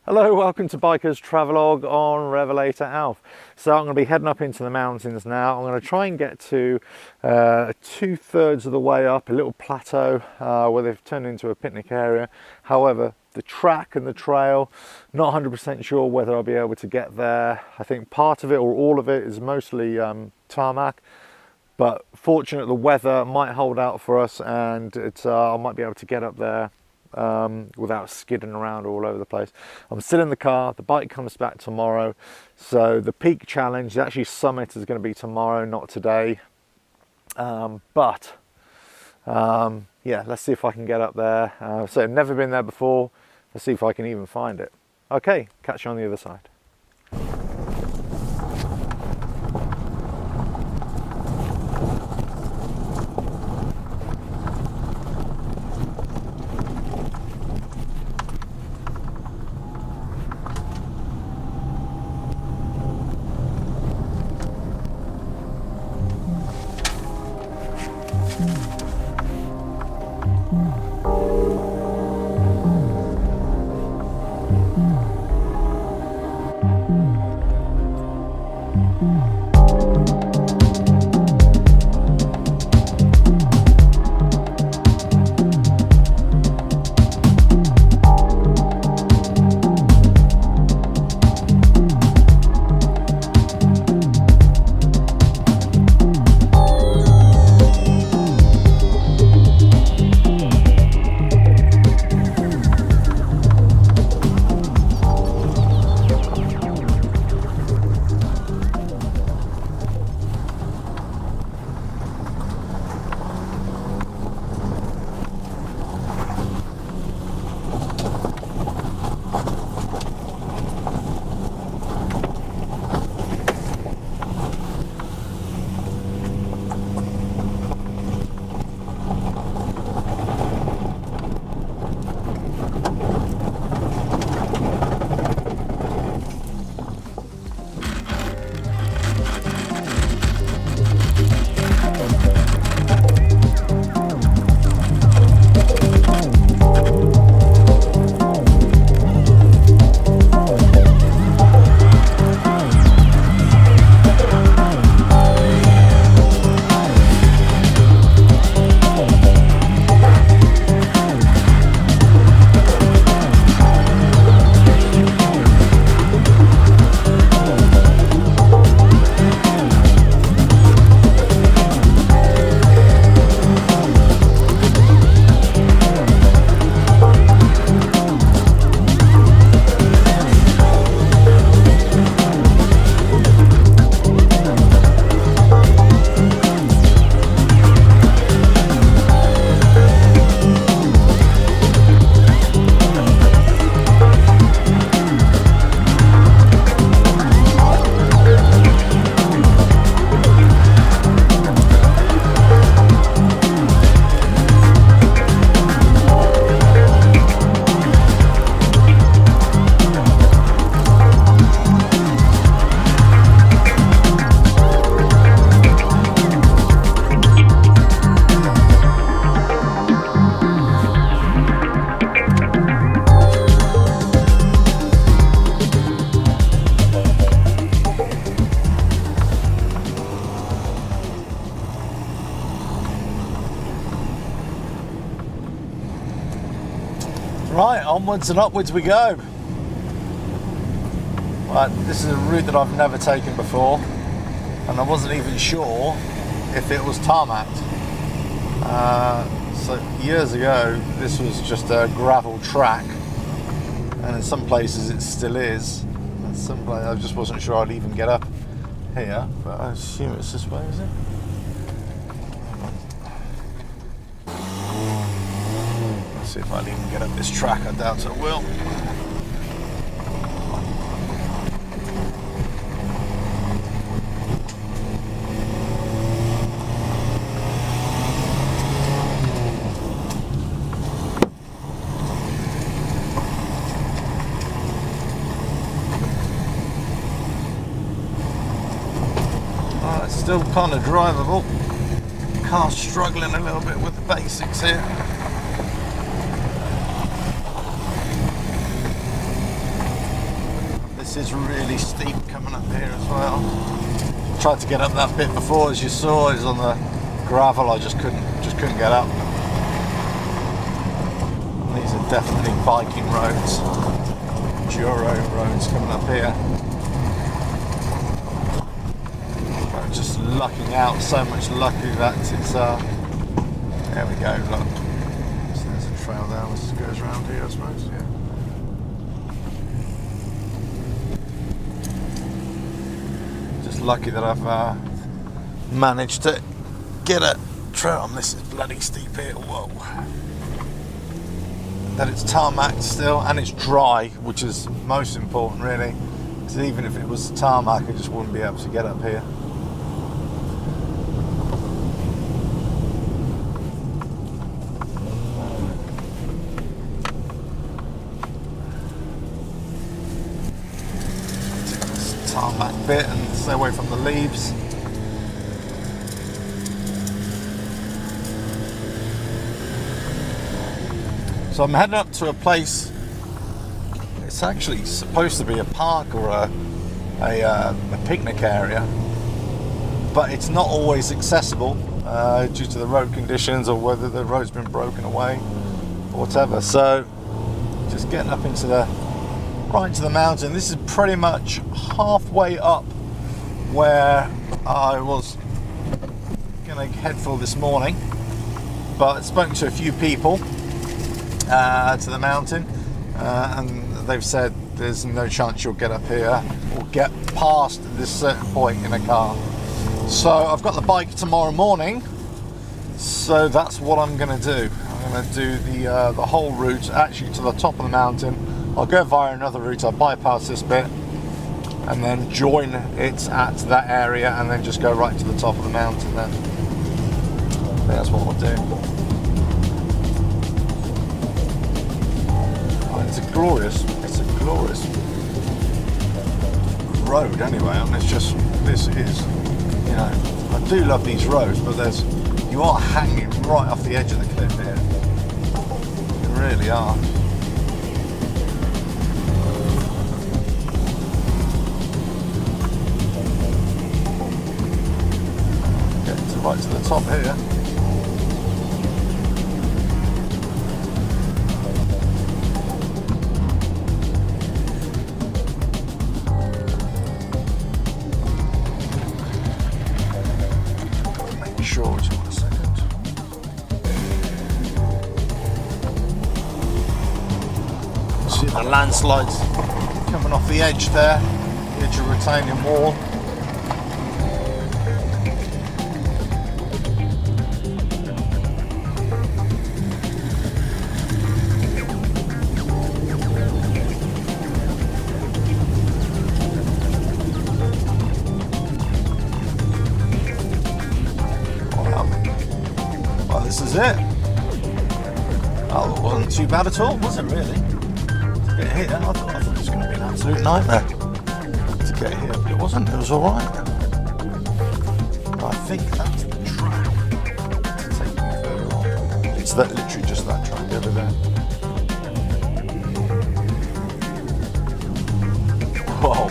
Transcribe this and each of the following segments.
Hello, welcome to Bikers Travelog on RevelatorAlf. So I'm going to be heading up into the mountains now. I'm going to try and get to 2/3 of the way up, a little plateau where they've turned into a picnic area. However, the track and the trail, not 100% sure whether I'll be able to get there. I think part of it or all of it is mostly tarmac, but fortunate the weather might hold out for us and I might be able to get up there without skidding around all over the place. I'm still in the car. The bike comes back tomorrow, so the peak challenge, the actually summit, is going to be tomorrow, not today. Yeah, let's see if I can get up there. So I've never been there before. Let's see if I can even find it. Okay, catch you on the other side. Right, onwards and upwards we go. Right, this is a route that I've never taken before, and I wasn't even sure if it was tarmacked. So years ago, this was just a gravel track, and in some places it still is. In some places, I just wasn't sure I'd even get up here, but I assume it's this way, is it? See if I'll even get up this track. I doubt I will. It's still kind of drivable. Car's struggling a little bit with the basics here. this is really steep coming up here as well. Tried to get up that bit before, as you saw, is on the gravel. I just couldn't get up. These are definitely biking roads, Duro roads coming up here. I'm just lucking out, so much lucky that it's there we go, look. So there's a trail there, which goes around here, I suppose, yeah. Just lucky that I've managed to get a trail. This is bloody steep here, whoa. That it's tarmac still, and it's dry, which is most important really, because even if it was tarmac I just wouldn't be able to get up here. Take this tarmac bit and stay away from the leaves. So I'm heading up to a place, it's actually supposed to be a park or a picnic area, but it's not always accessible due to the road conditions or whether the road's been broken away or whatever. So just getting up into right into the mountain. This is pretty much halfway up where I was going to head for this morning, but I spoke to a few people to the mountain, and they've said there's no chance you'll get up here or get past this certain point in a car. So I've got the bike tomorrow morning, so that's what I'm going to do. I'm going to do the whole route actually to the top of the mountain. I'll go via another route, I'll bypass this bit and then join it at that area and then just go right to the top of the mountain then. That's what we'll do. It's a glorious road anyway, and this is, you know, I do love these roads, but you are hanging right off the edge of the cliff here. You really are. Getting right to the top here. The landslides coming off the edge there, the edge of retaining wall. Well, this is it. Oh, it wasn't too bad at all, was it really? Here, I thought it was going to be an absolute nightmare to get here, but it wasn't. It was all right. I think that's the track to take me further on. It's literally just that track over there. Whoa.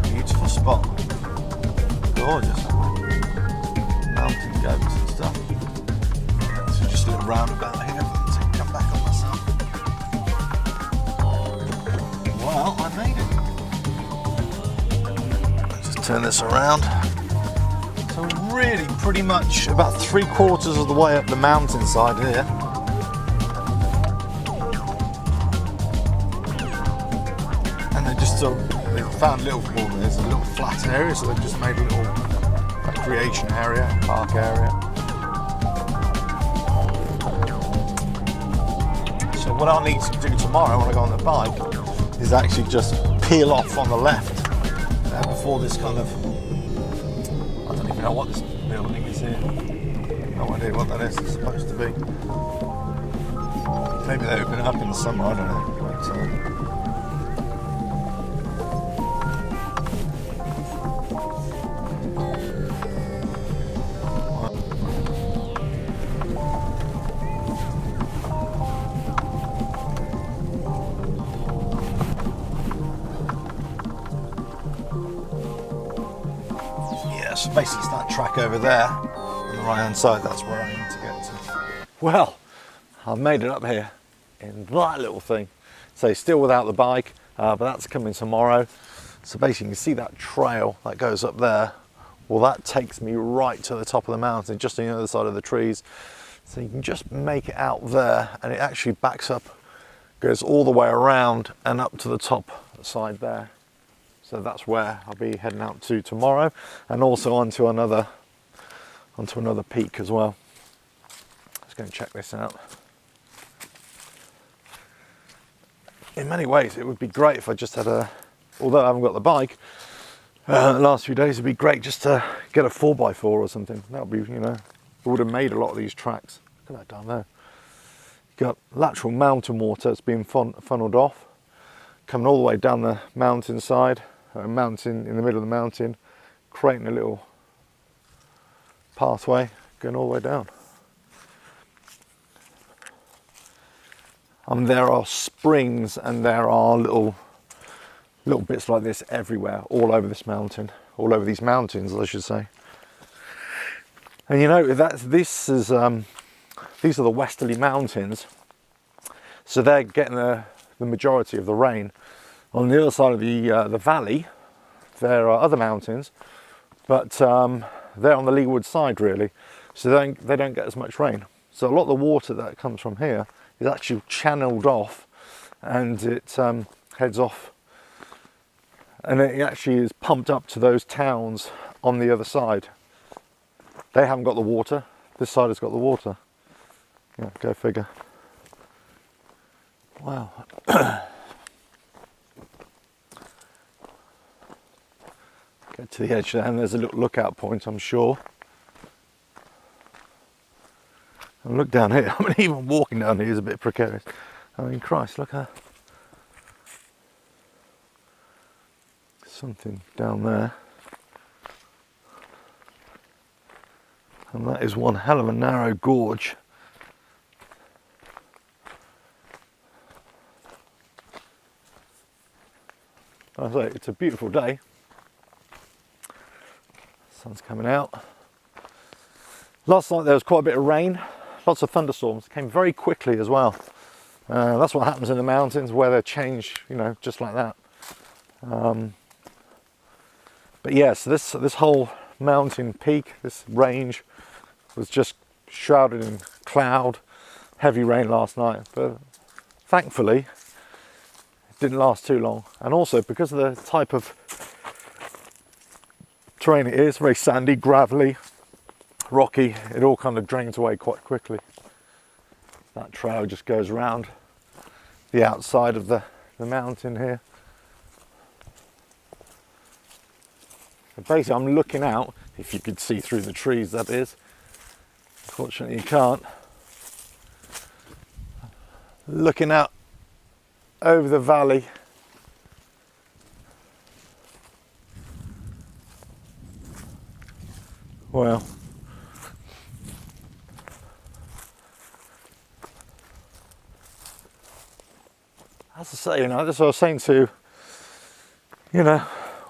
Beautiful spot. Gorgeous. Mountain goats and stuff. So just a little roundabout here to come back on myself. Well, I made it. Let's just turn this around. So really pretty much about 3/4 of the way up the mountainside here. So they found little, well, there's a little flat area, so they've just made a little recreation area, park area. So what I'll need to do tomorrow when I go on the bike is actually just peel off on the left before this kind of, I don't even know what this building is here. No idea what that is. It's supposed to be. Maybe they open it up in the summer, I don't know. But, so basically it's that track over there on the right hand side, that's where I need to get to. Well, I've made it up here in that little thing. So still without the bike, but that's coming tomorrow. So basically you can see that trail that goes up there. Well, that takes me right to the top of the mountain, just on the other side of the trees. So you can just make it out there, and it actually backs up, goes all the way around and up to the top side there. So that's where I'll be heading out to tomorrow, and also onto another peak as well. Let's go and check this out. In many ways, it would be great if I just had although I haven't got the bike, the last few days it'd be great just to get a 4x4 or something. That would be, you know, it would have made a lot of these tracks. Look at that down there. You've got lateral mountain water that's being funneled off, coming all the way down the mountainside. A mountain in the middle of the mountain, creating a little pathway going all the way down. There are springs and there are little bits like this everywhere, all over this mountain, all over these mountains, I should say. And you know, these are the westerly mountains, so they're getting the majority of the rain. On the other side of the valley, there are other mountains, but they're on the leeward side really, so they don't get as much rain. So a lot of the water that comes from here is actually channeled off, and it heads off, and it actually is pumped up to those towns on the other side. They haven't got the water, this side has got the water. Yeah, go figure. Wow. Get to the edge there, and there's a little lookout point, I'm sure. And look down here. I mean, even walking down here is a bit precarious. I mean, Christ, look at something down there. And that is one hell of a narrow gorge. I say, it's a beautiful day. Sun's coming out. Last night there was quite a bit of rain, lots of thunderstorms. Came very quickly as well. That's what happens in the mountains, weather change, you know, just like that. But yes, this whole mountain peak, this range, was just shrouded in cloud. Heavy rain last night, but thankfully it didn't last too long. And also because of the type of terrain it is, very sandy, gravelly, rocky, it all kind of drains away quite quickly. That trail just goes around the outside of the mountain here. So basically I'm looking out, if you could see through the trees that is. Unfortunately you can't. Looking out over the valley. Well, as I say, you know, that's what I was saying to, you know,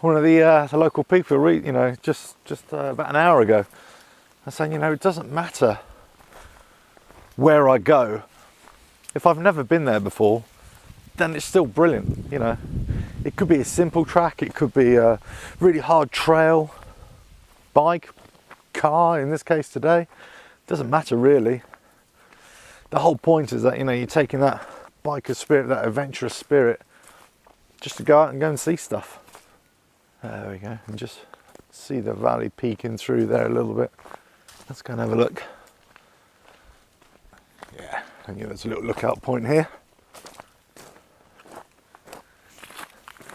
one of the local people, you know, just about an hour ago. I was saying, you know, it doesn't matter where I go. If I've never been there before, then it's still brilliant, you know. It could be a simple track, it could be a really hard trail, bike, car, in this case today. It doesn't matter really. The whole point is that, you know, you're taking that biker spirit, that adventurous spirit, just to go out and see stuff. There we go, and just see the valley peeking through there a little bit. Let's go and have a look. Yeah, and yeah, there's a little lookout point here.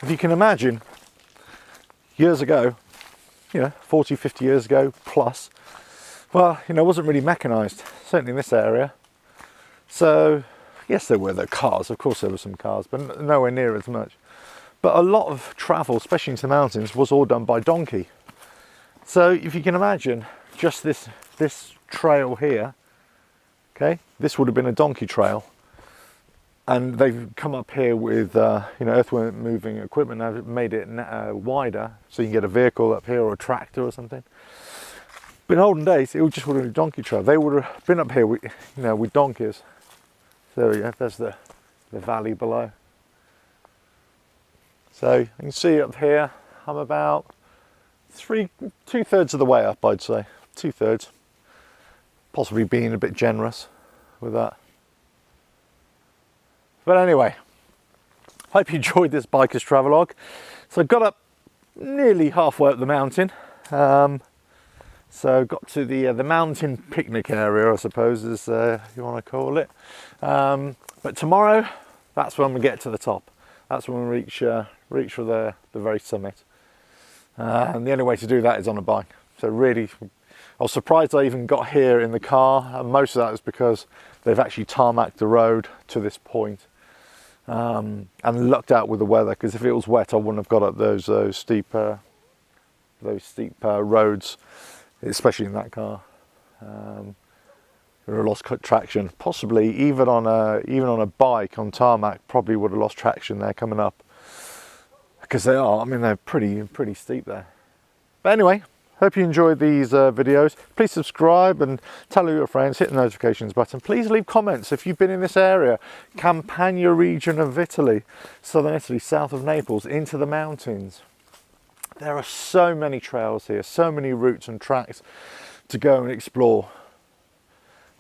If you can imagine, years ago, 40, 50 years ago plus, well, it wasn't really mechanised, certainly in this area. So, yes, there were the cars, of course there were some cars, but nowhere near as much. But a lot of travel, especially into the mountains, was all done by donkey. So if you can imagine, just this trail here, okay, this would have been a donkey trail. And they've come up here with, earth moving equipment, and have made it wider, so you can get a vehicle up here or a tractor or something. But in olden days, it just would have been a donkey trail. They would have been up here with, with donkeys. So there we go, there's the valley below. So you can see up here, I'm about 2/3 of the way up, I'd say. 2/3. Possibly being a bit generous with that. But anyway, hope you enjoyed this biker's travelogue. So I got up nearly halfway up the mountain. So got to the mountain picnic area, I suppose, as you want to call it. But tomorrow, that's when we get to the top. That's when we reach for the very summit. And the only way to do that is on a bike. So really, I was surprised I even got here in the car. And most of that is because they've actually tarmacked the road to this point. And lucked out with the weather, because if it was wet, I wouldn't have got up those steep roads, especially in that car. Would have lost traction. Possibly even on a bike on tarmac, probably would have lost traction there coming up, because they are. I mean, they're pretty steep there. But anyway, hope you enjoyed these videos. Please subscribe and tell your friends, hit the notifications button. Please leave comments if you've been in this area, Campania region of Italy, southern Italy, south of Naples, into the mountains. There are so many trails here, so many routes and tracks to go and explore.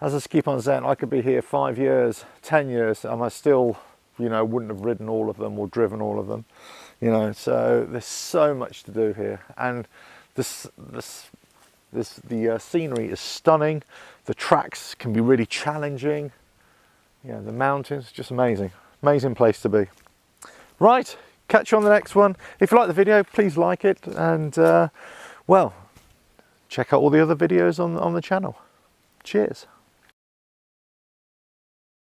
As I keep on saying, I could be here 5 years, 10 years, and I still, wouldn't have ridden all of them or driven all of them. So there's so much to do here, and the scenery is stunning. The tracks can be really challenging. The mountains, just amazing place to be. Right, catch you on the next one. If you like the video, please like it, and well, check out all the other videos on the channel. Cheers.